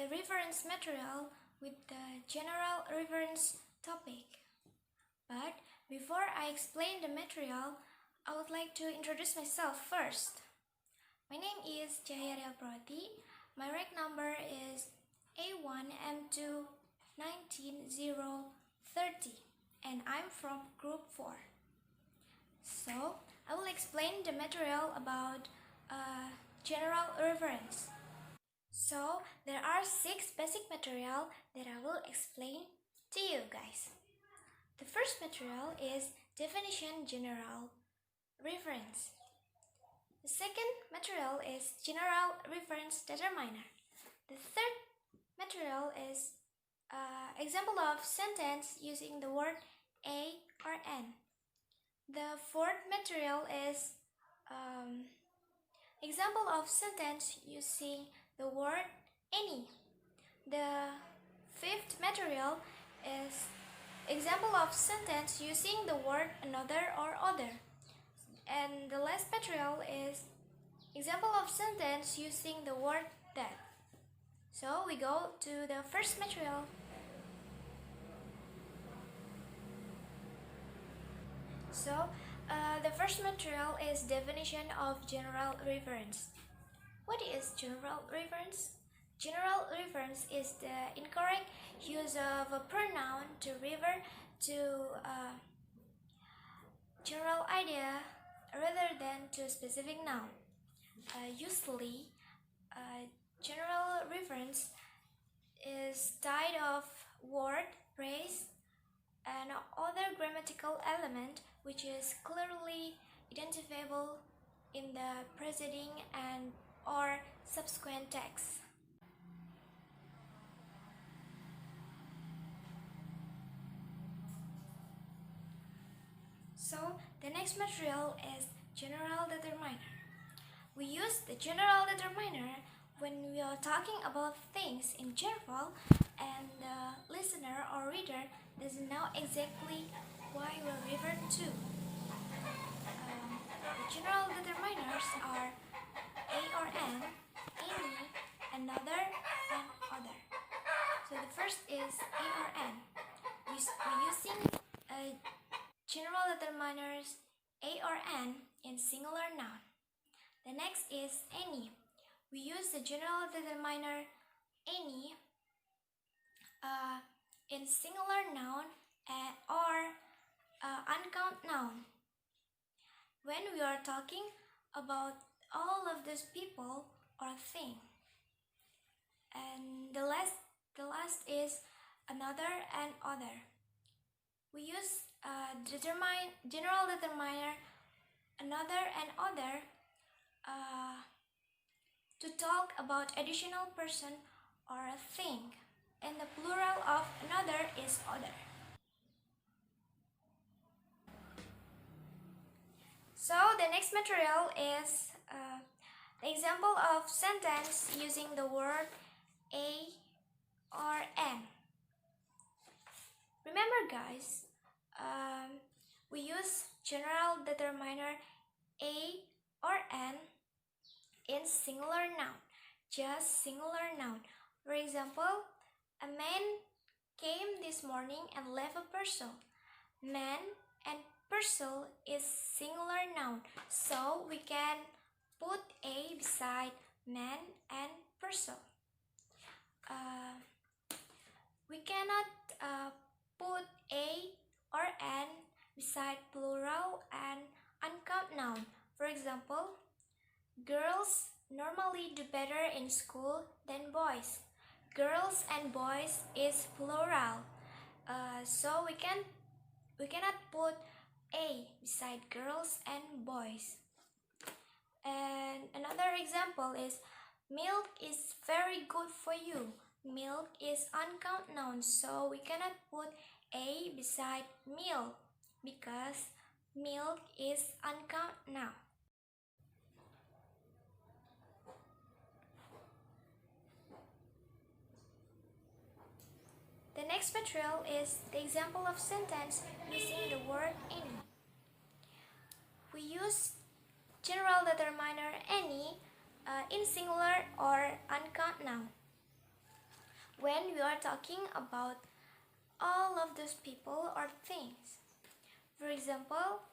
reference material with the general reference topic. But before I explain the material, I would like to introduce myself first. My name is Cahya Rial Prawati. My rank number is A1M2-19030 and I'm from Group 4. So, I will explain the material about general reference. So, there are 6 basic material that I will explain to you guys. The first material is definition general reference. The second material is general reference determiner. The third material is example of sentence using the word a or an. The fourth material is example of sentence using the word any. The fifth material is example of sentence using the word another or other. And the last material is example of sentence using the word that. So we go to the first material. So the first material is definition of general reference. What is general reference? General reference is the incorrect use of a pronoun to refer to a general idea rather than to a specific noun. Usually, general reference is tied of word, phrase, and other grammatical element which is clearly identifiable in the preceding and or subsequent text. So the next material is general determiner. We use the general determiner when we are talking about things in general and the listener or reader doesn't know exactly why we're referred to. The general determiners are a or an, any, another, and other. So the first is a or an. We're using general determiners a or an in singular noun. The next is any. We use the general determiner any in singular noun or uncount noun. When we are talking about all of these people or thing. And the last is another and other. We use general determiner another and other to talk about additional person or a thing, and the plural of another is other. So the next material is the example of sentence using the word a or an. Remember guys, we use general determiner a or an in singular noun, just singular noun. For example, a man came this morning and left a parcel. Man and parcel is singular noun, so we can put a beside man and parcel. We cannot put a or an beside plural and uncount noun. For example, girls normally do better in school than boys. Girls and boys is plural, so we cannot put a beside girls and boys. And another example is milk is very good for you. Milk is uncount noun, so we cannot put a beside milk because milk is uncount noun. The next material is the example of sentence using the word any. We use general determiner any in singular or uncount noun. when we are talking about all of those people or things. For example,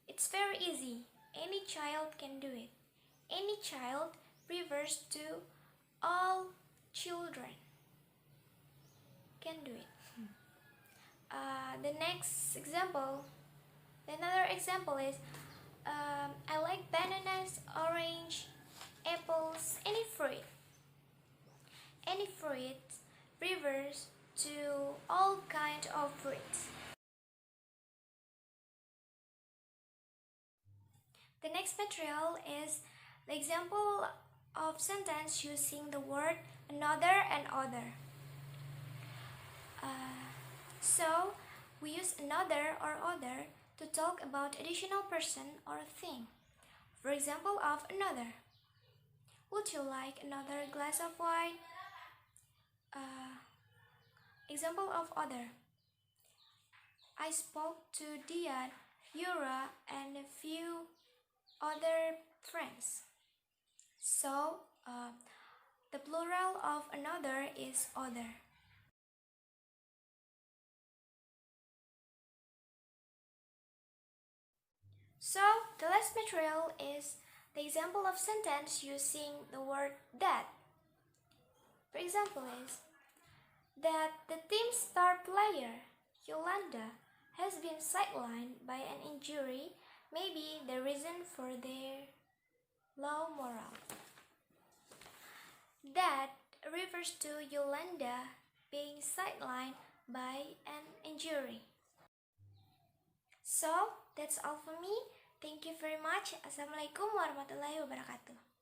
it's very easy. Any child can do it. Any child refers to all children can do it. The next example, another example is I like bananas, orange, apples, any fruit. Any fruit refers to all kinds of fruits. The next material is the example of sentence using the word another and other. So, we use another or other to talk about additional person or thing. For example of another. Would you like another glass of wine? Example of other. I spoke to Dian, Yura, and a few other friends. So, the plural of another is other. So, the last material is the example of sentence using the word that. For example is that the team's star player, Yolanda, has been sidelined by an injury may be the reason for their low morale. That refers to Yolanda being sidelined by an injury. So, that's all for me. Thank you very much. Assalamualaikum warahmatullahi wabarakatuh.